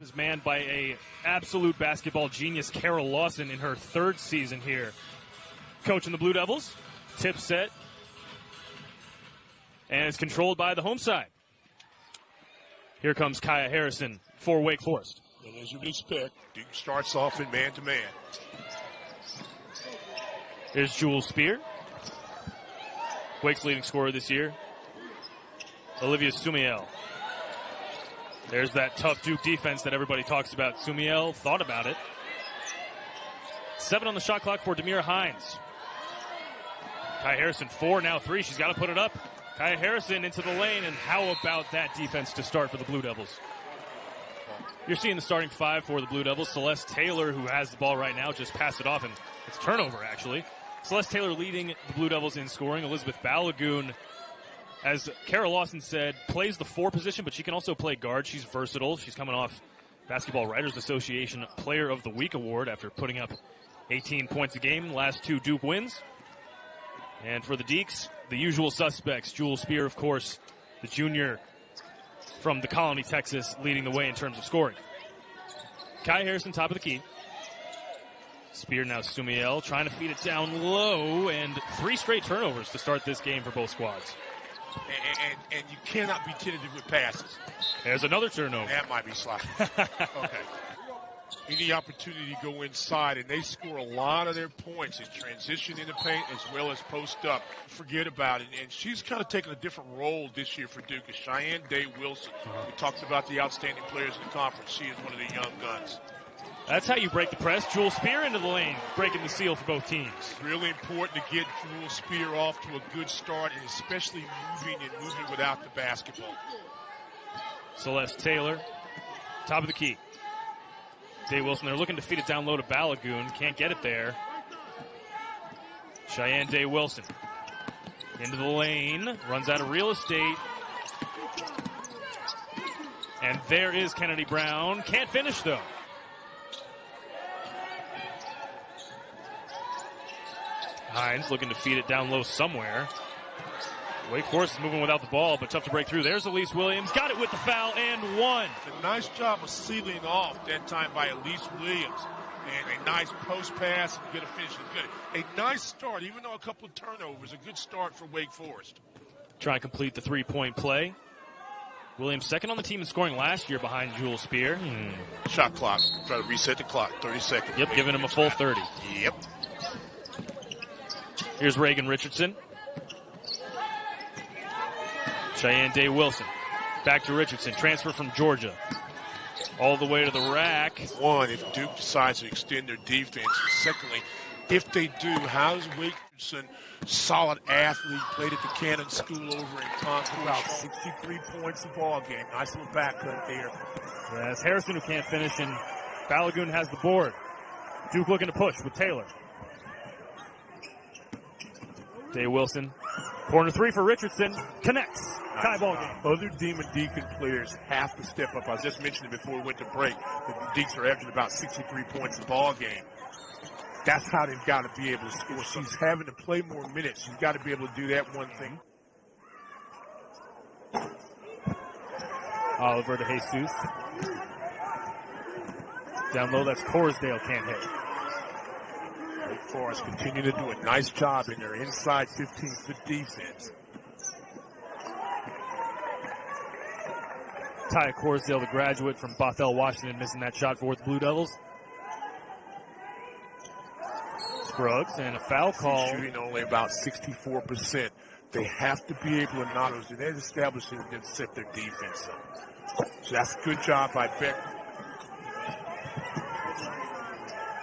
is manned by a absolute basketball genius, Carol Lawson, in her third season here. Coaching the Blue Devils, tip set, and it's controlled by the home side. Here comes Kaya Harrison for Wake Forest. And as you would expect, Duke starts off in man-to-man. Here's Jewel Spear, Wake's leading scorer this year. Olivia Sumiel. There's that tough Duke defense that everybody talks about. Sumiel thought about it. 7 on the shot clock for Demira Hines. Kaya Harrison, 4, now 3. She's got to put it up. Kaya Harrison into the lane, and how about that defense to start for the Blue Devils? You're seeing the starting 5 for the Blue Devils. Celeste Taylor, who has the ball right now, just passed it off, and it's turnover, actually. Celeste Taylor leading the Blue Devils in scoring. Elizabeth Balogun, as Carol Lawson said, plays the 4 position, but she can also play guard. She's versatile. She's coming off Basketball Writers Association Player of the Week award after putting up 18 points a game, last 2 Duke wins. And for the Deeks, the usual suspects. Jewel Spear, of course, the junior from the Colony, Texas, leading the way in terms of scoring. Kai Harrison, top of the key. Spear now Sumiel, trying to feed it down low, and 3 straight turnovers to start this game for both squads. And you cannot be tentative with passes. There's another turnover. That might be sloppy. Okay. Any opportunity to go inside, and they score a lot of their points in transition in the paint as well as post up. Forget about it. And she's kind of taken a different role this year for Duke. Is Cheyenne Day Wilson. We talked about the outstanding players in the conference. She is one of the young guns. That's how you break the press. Jewel Spear into the lane, breaking the seal for both teams. Really important to get Jewel Spear off to a good start, and especially moving without the basketball. Celeste Taylor, top of the key. Day Wilson, they're looking to feed it down low to Balogun. Can't get it there. Cheyenne Day Wilson into the lane, runs out of real estate. And there is Kennedy Brown. Can't finish, though. Hines looking to feed it down low somewhere. Wake Forest is moving without the ball, but tough to break through. There's Elise Williams. Got it with the foul and 1. A nice job of sealing off that time by Elise Williams. And a nice post pass and good finish. Good. A nice start, even though a couple of turnovers. A good start for Wake Forest. Trying to complete the 3-point play. Williams second on the team in scoring last year behind Jewel Spear. Shot clock. Try to reset the clock. 30 seconds. Yep, giving him a full 30. Yep. Here's Reigan Richardson. Cheyenne Day Wilson. Back to Richardson. Transfer from Georgia. All the way to the rack. One, if Duke decides to extend their defense. Secondly, if they do, how is Wake Richardson, solid athlete, played at the Cannon School over in Concord, about 63 points a ball game. Nice little back cut there. Yeah, it's Harrison who can't finish, and Balogun has the board. Duke looking to push with Taylor. Day Wilson. Corner 3 for Richardson. Connects. Tie ball game. Other Demon Deacon players have to step up. I was just mentioning before we went to break that the Deeks are averaging about 63 points a ball game. That's how they've got to be able to score. She's having to play more minutes. She's got to be able to do that one thing. Oliver to Jesus. Down low, that's Corsdale, can't hit. Wake Forest continue to do a nice job in their inside 15-foot defense. Taya Corsdale, the graduate from Bothell, Washington, missing that shot for the Blue Devils. Scruggs and a foul call. Shooting only about 64%. They have to be able to knock those. They're establishing and set their defense up. So that's a good job by Becker.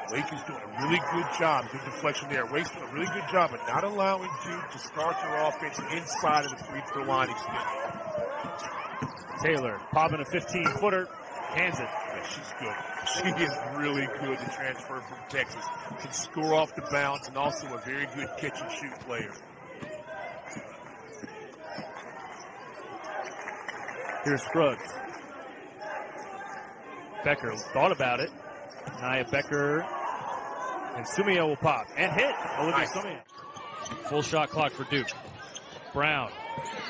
Wake is doing a really good job. Good deflection there. Wake's doing a really good job of not allowing Duke to start their offense inside of the free-throw line. Taylor popping a 15-footer. Hands it. Yeah, she's good. She is really good to transfer from Texas. Can score off the bounce and also a very good catch-and-shoot player. Here's Scruggs. Becker thought about it. Nia Becker and Sumiel will pop and hit. Olivia Nice. Sumiel. Full shot clock for Duke. Brown.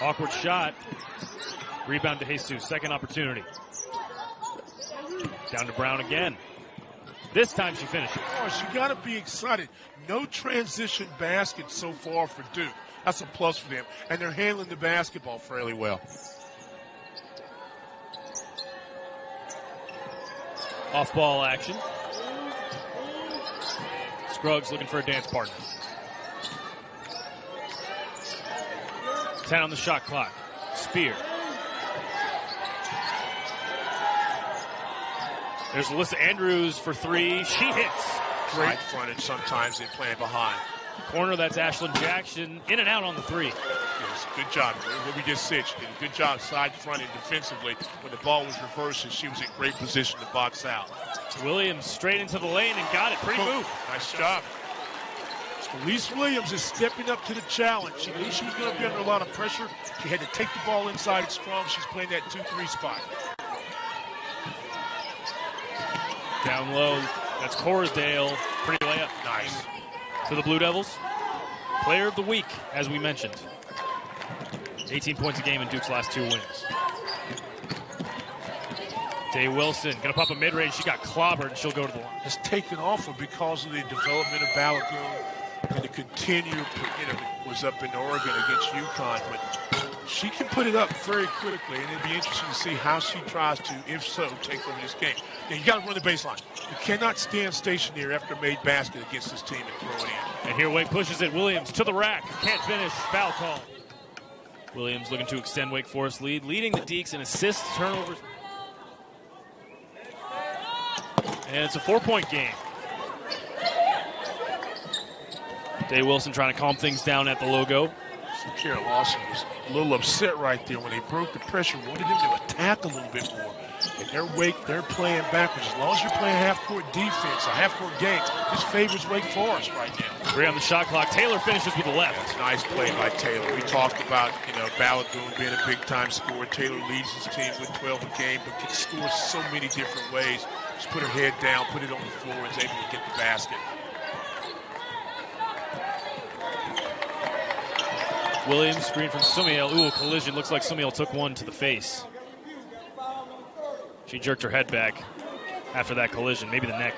Awkward shot. Rebound to Jesus. Second opportunity. Down to Brown again. This time she finishes. Oh, she got to be excited. No transition basket so far for Duke. That's a plus for them. And they're handling the basketball fairly well. Off-ball action. Scruggs looking for a dance partner. 10 on the shot clock. Spear. There's Alyssa Andrews for three. She hits. Great frontage sometimes they're playing behind. Corner, that's Ashlyn Jackson. In and out on the three. Yes, good job. What we just said, she did a good job side fronting defensively. When the ball was reversed, and she was in great position to box out. Williams straight into the lane and got it. Pretty move. Nice job. Elise Williams is stepping up to the challenge. She knew she was going to be under a lot of pressure. She had to take the ball inside strong. She's playing that 2-3 spot. Down low, that's Corsdale. Pretty layup. Nice. To the Blue Devils. Player of the week, as we mentioned. 18 points a game in Duke's last 2 wins. Day Wilson, going to pop a mid-range. She got clobbered, and she'll go to the line. It's taken off her because of the development of Balogun and the continued, was up in Oregon against UConn, but she can put it up very critically, and it'd be interesting to see how she tries to, if so, take over this game. Now, you got to run the baseline. You cannot stand stationary after a made basket against this team and throw it in. And here Wake pushes it. Williams to the rack. Can't finish. Foul call. Williams looking to extend Wake Forest lead, leading the Deacs in assists, turnovers. And it's a 4-point game. Day Wilson trying to calm things down at the logo. Kara Lawson was a little upset right there when they broke the pressure. Wanted them to attack a little bit more. And they're playing backwards. As long as you're playing half-court defense, a half-court game, this favors Wake Forest right now. 3 on the shot clock. Taylor finishes with the left. That's a nice play by Taylor. We talked about, Balogun being a big-time scorer. Taylor leads his team with 12 a game, but can score so many different ways. Just put her head down, put it on the floor, and is able to get the basket. Williams, screen from Sumiel. Ooh, a collision. Looks like Sumiel took one to the face. She jerked her head back after that collision, maybe the neck.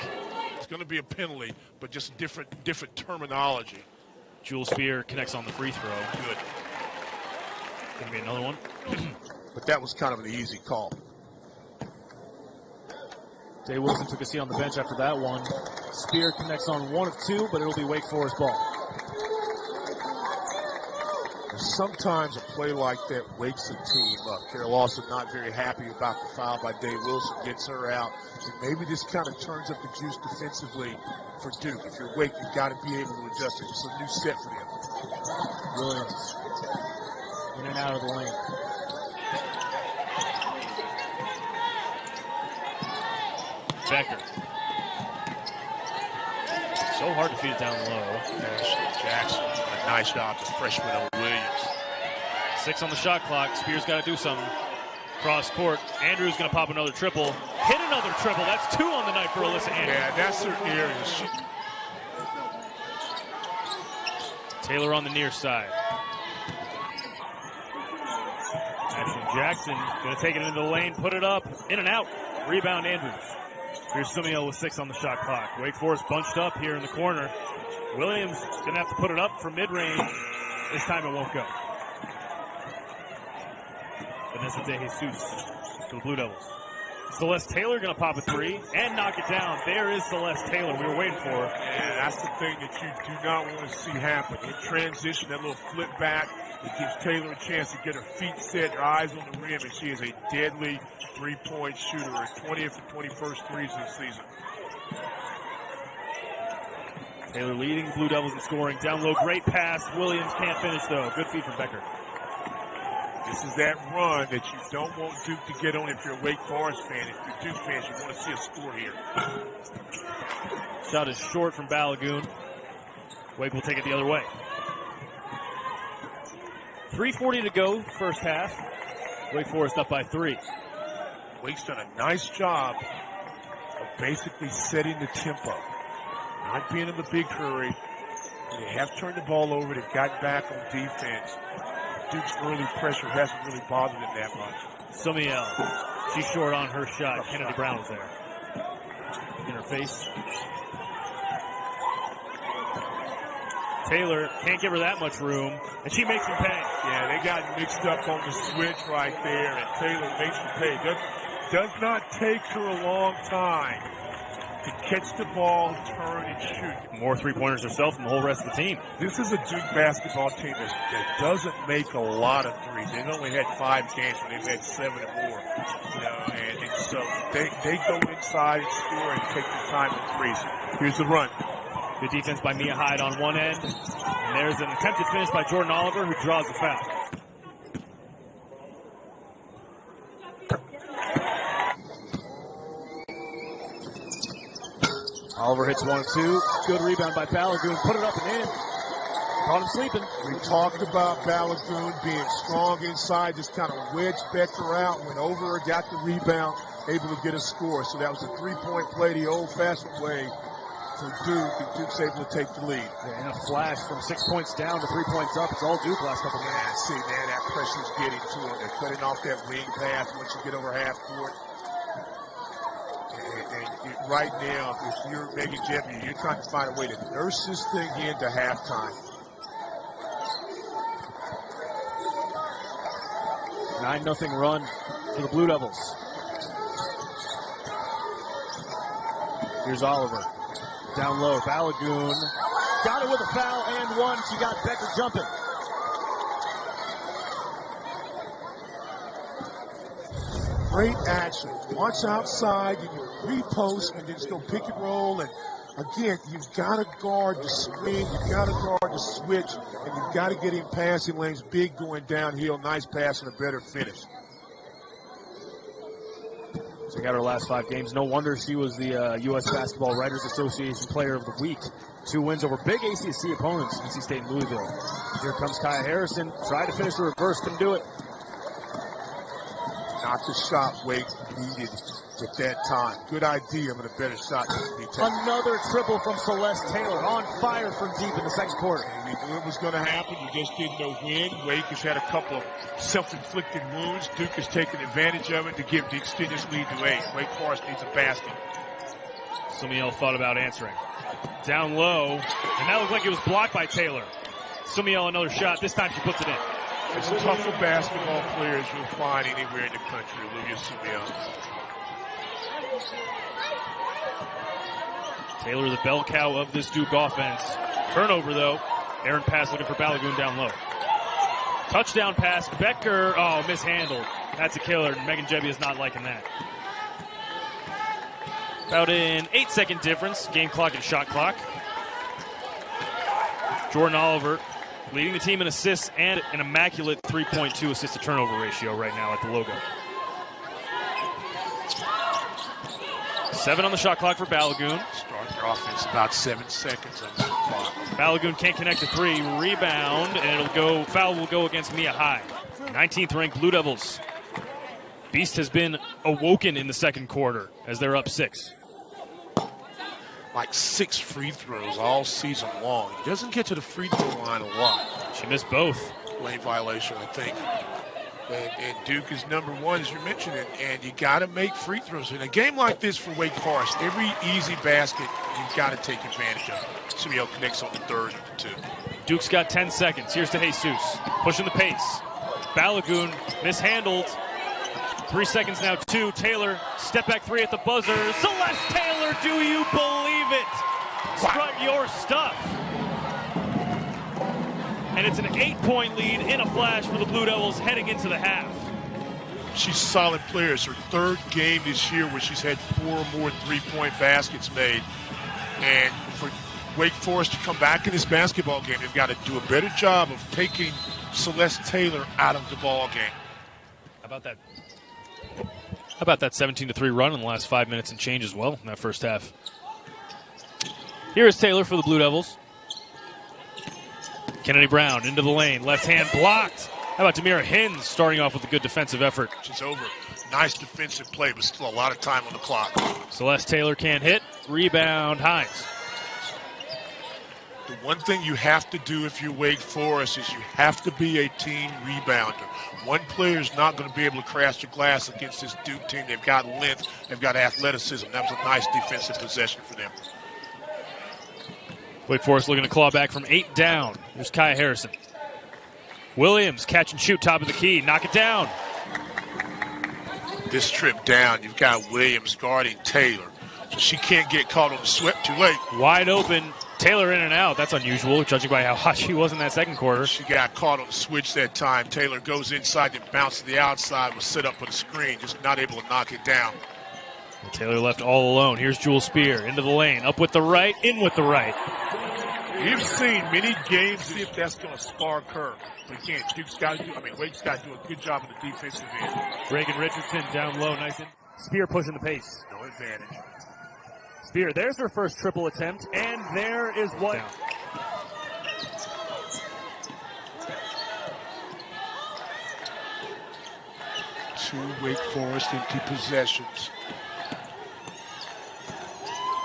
It's going to be a penalty, but just different terminology. Jewel Spear connects on the free throw. Good. Going to be another one. But that was kind of an easy call. Day Wilson took a seat on the bench after that one. Spear connects on 1 of 2, but it'll be Wake Forest ball. Sometimes a play like that wakes a team up. Kara Lawson not very happy about the foul by Day Wilson, gets her out. And maybe this kind of turns up the juice defensively for Duke. If you're Wake, you've got to be able to adjust it. It's a new set for them. Williams in and out of the lane. Becker. So hard to feed it down low. Ashlyn Jackson, a nice job, the freshman of Williams. 6 on the shot clock. Spears got to do something. Cross court. Andrews going to pop another triple. Hit another triple. That's 2 on the night for Alyssa Andrews. Yeah, that's her area. Taylor on the near side. Ashlyn Jackson going to take it into the lane, put it up, in and out. Rebound Andrews. Here's Sumiel with 6 on the shot clock. Wake Forest bunched up here in the corner. Williams going to have to put it up from mid-range. This time it won't go. Vanessa De Jesus to the Blue Devils. Celeste Taylor going to pop a 3 and knock it down. There is Celeste Taylor. We were waiting for her. And that's the thing that you do not want to see happen. In transition, that little flip back, it gives Taylor a chance to get her feet set, her eyes on the rim, and she is a deadly three-point shooter. Her 20th and 21st threes this season. Taylor leading the Blue Devils in scoring. Down low, great pass. Williams can't finish, though. Good feed from Becker. This is that run that you don't want Duke to get on if you're a Wake Forest fan. If you're Duke fans, you want to see a score here. Shot is short from Balogun. Wake will take it the other way. 3:40 to go, first half. Wake Forest up by 3. Wake's done a nice job of basically setting the tempo. Not being in the big hurry. They have turned the ball over. They've gotten back on defense. Duke's early pressure hasn't really bothered them that much. Sumiel, she's short on her shot. Kennedy Brown is there. in her face. Taylor can't give her that much room, and she makes him pay. Yeah, they got mixed up on the switch right there, and Taylor makes him pay. Does not take her a long time to catch the ball, turn, and shoot. More three-pointers herself than the whole rest of the team. This is a Duke basketball team that doesn't make a lot of threes. They've only had 5 games when they've had 7 or more. You know, and so they go inside and score and take the time to threes. Here's the run. Good defense by Mia Hyde on one end. And there's an attempted finish by Jordan Oliver, who draws the foul. Oliver hits 1 of 2. Good rebound by Balogun. Put it up and in. Caught him sleeping. We talked about Balogun being strong inside, just kind of wedged Becker out, went over her, got the rebound, able to get a score. So that was a 3-point play the old-fashioned way for Duke, and Duke's able to take the lead. Yeah, and a flash from 6 points down to 3 points up. It's all Duke last couple minutes. Yeah, see, man, that pressure's getting to them. They're cutting off that wing pass once you get over half court. And right now, if you're Megan Jeppy, you're trying to find a way to nurse this thing into halftime. 9-0 run for the Blue Devils. Here's Oliver. Down low, Balogun. Got it with a foul and 1. She got Becker jumping. Great action. Watch outside, and you repost, and then just go pick and roll. And again, you've got to guard the swing, you've got to guard the switch, and you've got to get in passing lanes. Big going downhill, nice pass, and a better finish. Check out her last 5 games. No wonder she was the U.S. Basketball Writers Association Player of the Week. 2 wins over big ACC opponents, NC State and Louisville. Here comes Kaya Harrison. Tried to finish the reverse, couldn't do it. Not the shot Wake needed at that time. Good idea, but a better shot needs to be taken. Another triple from Celeste Taylor, on fire from deep in the second quarter. And we knew it was going to happen. You just didn't know when. Wake has had a couple of self-inflicted wounds. Duke has taken advantage of it to give the extended lead to 8. Wake Forest needs a basket. Sumiel thought about answering. Down low, and that looked like it was blocked by Taylor. Sumiel another shot. This time she puts it in. As tougher basketball players you'll find anywhere in the country, Olivia Sumiel. Taylor, the bell cow of this Duke offense. Turnover, though. Aaron pass looking for Balogun down low. Touchdown pass. Becker, mishandled. That's a killer. Megan Jeppy is not liking that. About an 8-second difference. Game clock and shot clock. Jordan Oliver leading the team in assists and an immaculate 3.2 assist to turnover ratio right now at the logo. 7 on the shot clock for Balogun. Start their offense about 7 seconds on that clock. Balogun can't connect to 3. Rebound, and foul will go against Mia Hyde. 19th ranked Blue Devils. Beast has been awoken in the second quarter as they're up 6. Like 6 free throws all season long. He doesn't get to the free throw line a lot. She missed both. Lane violation, I think. And Duke is number 1, as you mentioned, and you got to make free throws. In a game like this for Wake Forest, every easy basket, you've got to take advantage of. Sumiel connects on the 3rd and 2. Duke's got 10 seconds. Here's to Jesus. Pushing the pace. Balogun mishandled. 3 seconds now, 2. Taylor, step back 3 at the buzzer. Celeste Taylor, do you believe it? Strut your stuff. And it's an 8-point lead in a flash for the Blue Devils heading into the half. She's a solid player. It's her 3rd game this year where she's had 4 or more 3-point baskets made. And for Wake Forest to come back in this basketball game, they've got to do a better job of taking Celeste Taylor out of the ball game. How about that 17-3 run in the last 5 minutes and change as well in that first half? Here is Taylor for the Blue Devils. Kennedy Brown into the lane. Left hand blocked. How about Demira Hins starting off with a good defensive effort? She's over. Nice defensive play, but still a lot of time on the clock. Celeste Taylor can't hit. Rebound, Hines. The one thing you have to do if you're Wake Forest is you have to be a team rebounder. One player is not going to be able to crash the glass against this Duke team. They've got length. They've got athleticism. That was a nice defensive possession for them. Wake Forest looking to claw back from 8 down. There's Kaya Harrison. Williams, catch and shoot, top of the key. Knock it down. This trip down, you've got Williams guarding Taylor. So she can't get caught on the sweep too late. Wide open. Taylor in and out. That's unusual, judging by how hot she was in that second quarter. She got caught on the switch that time. Taylor goes inside and bounces to the outside, was set up with a screen, just not able to knock it down. And Taylor left all alone. Here's Jewel Spear into the lane. Up with the right, in with the right. You've seen many games, see if that's going to spark her. But again, Wake's got to do a good job in the defensive end. Reigan Richardson down low, nice. Spear pushing the pace. No advantage. Spear, there's her first triple attempt, and there is what. Down. Two Wake Forest empty possessions.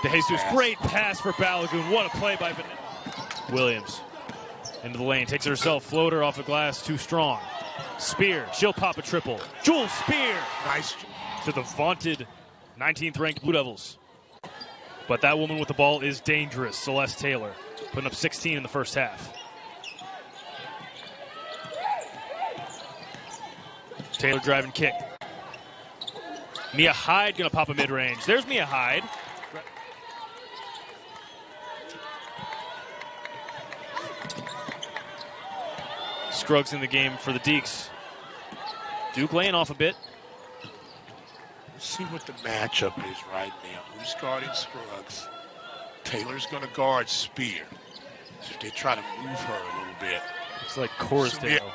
DeJesus, great pass for Balogun. What a play by Williams. Into the lane, takes it herself, floater off the glass, too strong. Spear, she'll pop a triple. Jewel Spear! Nice. To the vaunted 19th ranked Blue Devils. But that woman with the ball is dangerous, Celeste Taylor, putting up 16 in the first half. Taylor driving kick. Mia Hyde gonna pop a mid-range. There's Mia Hyde. Scruggs in the game for the Deeks. Duke laying off a bit. Let's see what the matchup is right now. Who's guarding Scruggs? Taylor's going to guard Spear. So they try to move her a little bit. It's like Corisdale.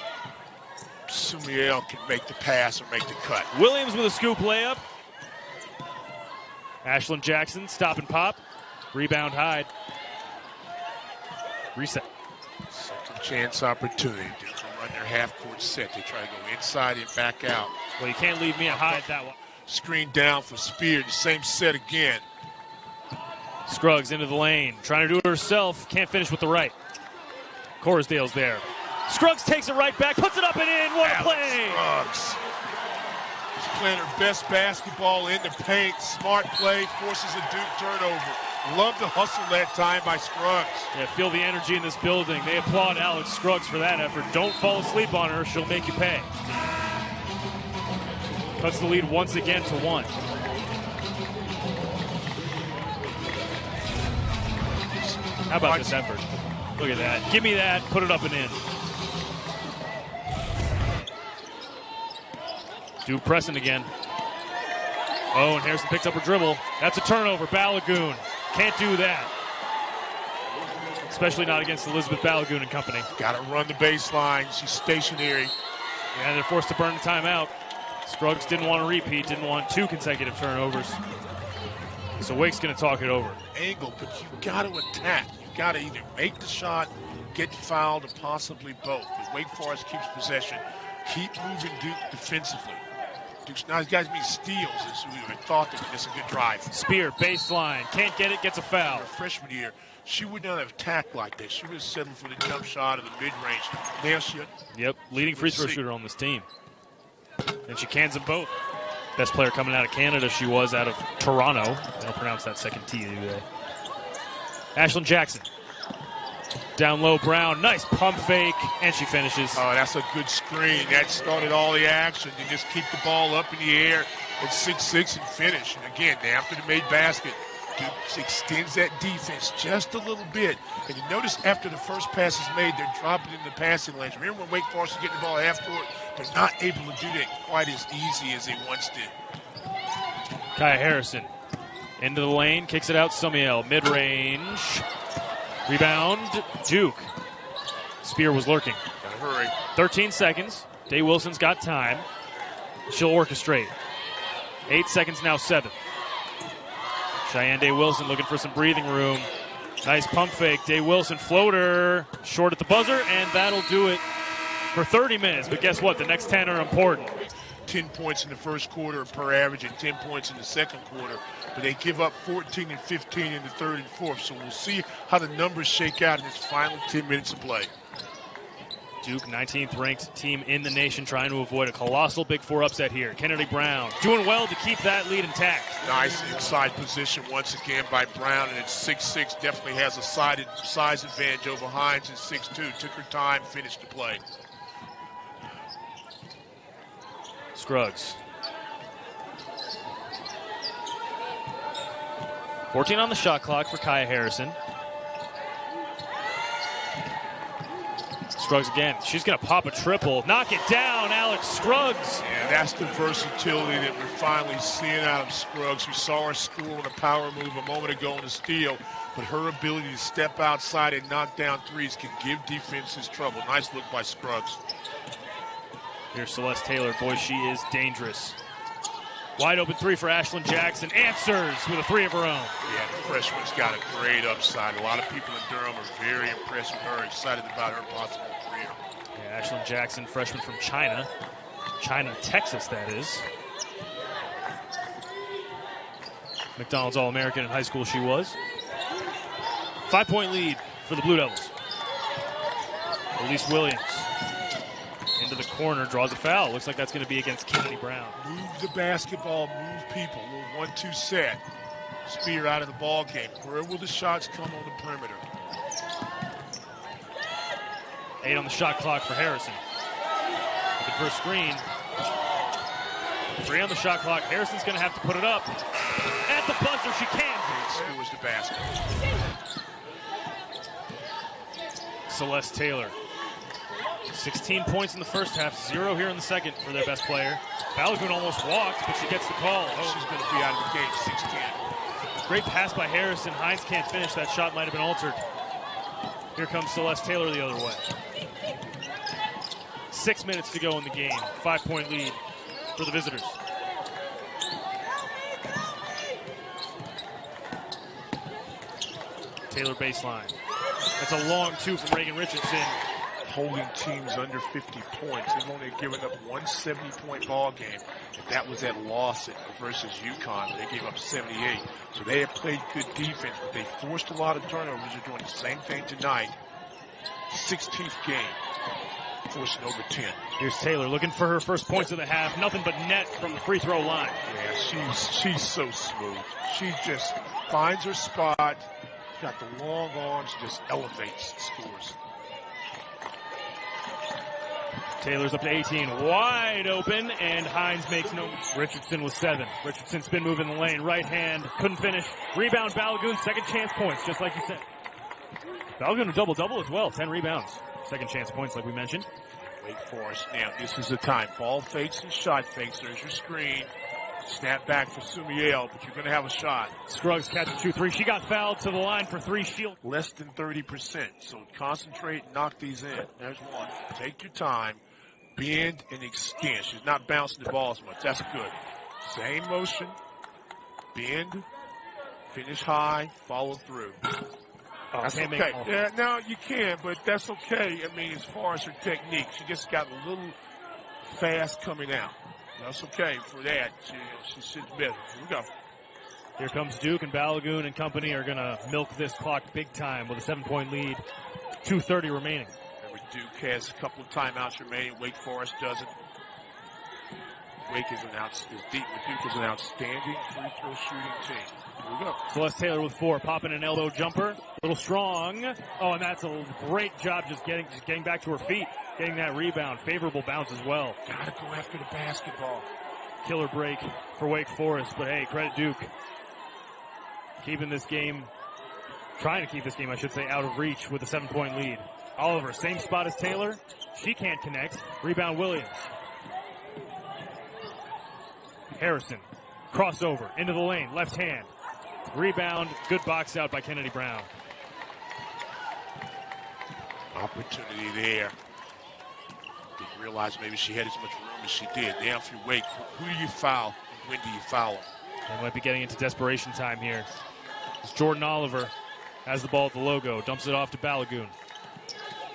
Sumiel can make the pass or make the cut. Williams with a scoop layup. Ashlyn Jackson, stop and pop. Rebound Hyde. Reset. Second chance opportunity. Duke will run their half-court set. They try to go inside and back out. Well, you can't leave Mia Hyde that way. Screen down for Spear. The same set again. Scruggs into the lane. Trying to do it herself. Can't finish with the right. Corisdale's there. Scruggs takes it right back. Puts it up and in. What a play. Scruggs. She's playing her best basketball in the paint. Smart play. Forces a Duke turnover. Love the hustle that time by Scruggs. Yeah, feel the energy in this building. They applaud Alex Scruggs for that effort. Don't fall asleep on her. She'll make you pay. Cuts the lead once again to 1. How about this effort? Look at that. Give me that. Put it up and in. Duke pressing again. Oh, and Harrison picks up her dribble. That's a turnover. Balogun. Can't do that. Especially not against Elizabeth Balogun and company. Got to run the baseline. She's stationary. And they're forced to burn the timeout. Scruggs didn't want to repeat, didn't want 2 consecutive turnovers. So Wake's going to talk it over. Angle, but you've got to attack. You've got to either make the shot, get fouled, or possibly both. But Wake Forest keeps possession. Keep moving Duke defensively. Duke's not guys being steals, as we would have thought that it's a good drive. Spear, baseline, can't get it, gets a foul. Her freshman year, she would not have attacked like that. She would have settled for the jump shot or the mid-range. Now she... Yep, leading free throw shooter on this team. And she cans them both. Best player coming out of Canada, she was out of Toronto. I don't pronounce that second T, do they? Ashlyn Jackson. Down low, Brown. Nice pump fake, and she finishes. Oh, that's a good screen. That started all the action. They just keep the ball up in the air at 6-6 and finish. And again, after the made basket, Duke extends that defense just a little bit. And you notice after the first pass is made, they're dropping in the passing lanes. Remember when Wake Forest is getting the ball at half court? They're not able to do that quite as easy as they once did. Kaya Harrison into the lane, kicks it out. Sumiel, mid-range. Rebound, Duke. Spear was lurking. Gotta hurry. 13 seconds. Day Wilson's got time. She'll orchestrate. 8 seconds now, 7. Cheyenne Day Wilson looking for some breathing room. Nice pump fake. Day Wilson floater. Short at the buzzer, and that'll do it for 30 minutes. But guess what? The next 10 are important. 10 points in the first quarter per average and 10 points in the second quarter, but they give up 14 and 15 in the third and fourth. So we'll see how the numbers shake out in this final 10 minutes of play. Duke, 19th ranked team in the nation, trying to avoid a colossal Big Four upset here. Kennedy Brown doing well to keep that lead intact. Nice inside position once again by Brown, and at 6'6", definitely has a size advantage over Hines at 6'2". Took her time, finished the play. Scruggs. 14 on the shot clock for Kaya Harrison. Scruggs again. She's going to pop a triple. Knock it down, Alex Scruggs. Yeah, that's the versatility that we're finally seeing out of Scruggs. We saw her score on a power move a moment ago on the steal, but her ability to step outside and knock down threes can give defenses trouble. Nice look by Scruggs. Here's Celeste Taylor. Boy, she is dangerous. Wide open three for Ashlyn Jackson. Answers with a three of her own. Yeah, the freshman's got a great upside. A lot of people in Durham are very impressed with her, excited about her possible career. Yeah, Ashlyn Jackson, freshman from China. China, Texas, that is. McDonald's All-American in high school she was. 5-point lead for the Blue Devils. Elise Williams. Into the corner, draws a foul. Looks like that's going to be against Kennedy Brown. Move the basketball, move people. A little 1-2 set. Spear out of the ball game. Where will the shots come on the perimeter? 8 on the shot clock for Harrison. Looking for a screen. 3 on the shot clock. Harrison's going to have to put it up. At the buzzer, she can. Scores the basket. Celeste Taylor. 16 points in the first half, 0 here in the second for their best player. Balogun almost walked, but she gets the call. She's going to be out of the game, 6-10. Great pass by Harrison. Hines can't finish. That shot might have been altered. Here comes Celeste Taylor the other way. 6 minutes to go in the game. 5-point lead for the visitors. Taylor baseline. That's a long two from Reigan Richardson. Holding teams under 50 points. They've only given up one 70-point ball game. And that was at Lawson versus UConn. They gave up 78. So they have played good defense, but they forced a lot of turnovers. They're doing the same thing tonight. 16th game. Forcing over 10. Here's Taylor looking for her first points of the half. Nothing but net from the free throw line. Yeah, she's so smooth. She just finds her spot. Got the long arms, just elevates, scores. Taylor's up to 18, wide open, and Hines makes no. Richardson with 7. Richardson spin move in the lane, right hand, couldn't finish. Rebound, Balogun, second chance points, just like you said. Balogun a double-double as well, 10 rebounds. Second chance points, like we mentioned. Wake Forest, now this is the time. Ball fakes and shot fakes. There's your screen. Snap back for Sumiel, but you're going to have a shot. Scruggs catches 2-3. She got fouled to the line for 3. Shield. Less than 30%, so concentrate and knock these in. There's one. Take your time. Bend and extend. She's not bouncing the ball as much. That's good. Same motion. Bend. Finish high. Follow through. That's okay. Yeah, no, you can, but that's okay. I mean, as far as her technique, she just got a little fast coming out. That's okay for that. She sits better. Here we go. Here comes Duke, and Balogun and company are going to milk this clock big time with a 7-point lead. 2:30 remaining. Duke has a couple of timeouts remaining. Wake Forest doesn't. Wake is deep, but Duke is an outstanding free throw shooting team. Here we go. Celeste Taylor with 4, popping an elbow jumper. A little strong. Oh, and that's a great job just getting back to her feet, getting that rebound. Favorable bounce as well. Gotta go after the basketball. Killer break for Wake Forest, but hey, credit Duke. Keeping this game, trying to keep this game, I should say, out of reach with a 7-point lead. Oliver, same spot as Taylor. She can't connect. Rebound Williams. Harrison, crossover, into the lane, left hand. Rebound, good box out by Kennedy Brown. Opportunity there. Didn't realize maybe she had as much room as she did. Now for Wake, who do you foul and when do you foul them? They might be getting into desperation time here. It's Jordan Oliver has the ball at the logo, dumps it off to Balogun.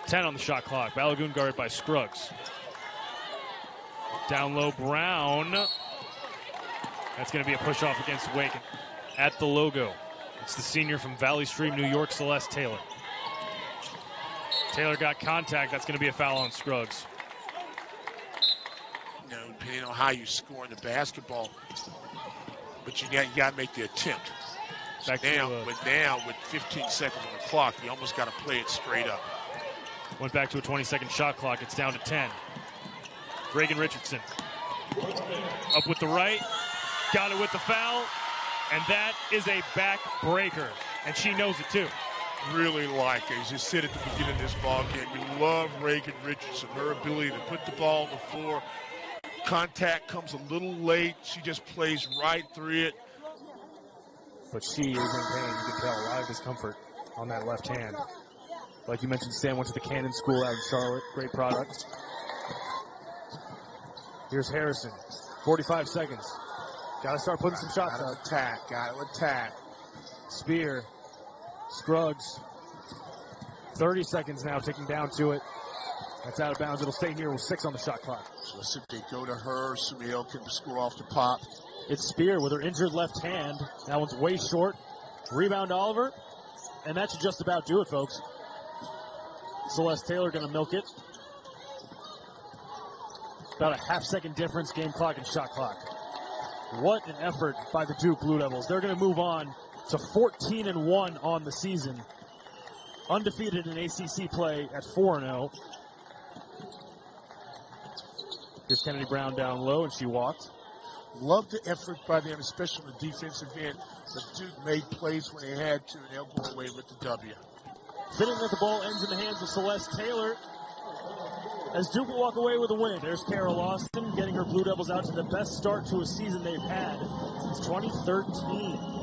10 on the shot clock. Balogun guarded by Scruggs. Down low, Brown. That's going to be a push-off against Wake. At the logo, it's the senior from Valley Stream, New York, Celeste Taylor. Taylor got contact. That's going to be a foul on Scruggs. You know, depending on how you score in the basketball, but you got to make the attempt. But now with 15 seconds on the clock, you almost got to play it straight up. Went back to a 20-second shot clock. It's down to 10. Reigan Richardson up with the right, got it with the foul, and that is a back-breaker, and she knows it too. Really like it. As you said at the beginning of this ball game, we love Reigan Richardson, her ability to put the ball on the floor. Contact comes a little late. She just plays right through it. But she is in pain. You can tell a lot of discomfort on that left hand. Like you mentioned, Stan went to the Cannon School out in Charlotte. Great product. Here's Harrison. 45 seconds. Got to start putting some shots up. Got to attack. Spear. Scruggs. 30 seconds now, ticking down to it. That's out of bounds. It'll stay here with 6 on the shot clock. So let's see if they go to her. Sumiel can score off the pop. It's Spear with her injured left hand. That one's way short. Rebound Oliver. And that should just about do it, folks. Celeste Taylor going to milk it. About a half-second difference, game clock and shot clock. What an effort by the Duke Blue Devils. They're going to move on to 14-1 on the season. Undefeated in ACC play at 4-0. Here's Kennedy Brown down low, and she walked. Love the effort by them, especially on the defensive end. But Duke made plays when they had to, and they'll go away with the W. Fitting that the ball ends in the hands of Celeste Taylor, as Duke will walk away with a win. There's Carol Austin getting her Blue Devils out to the best start to a season they've had since 2013.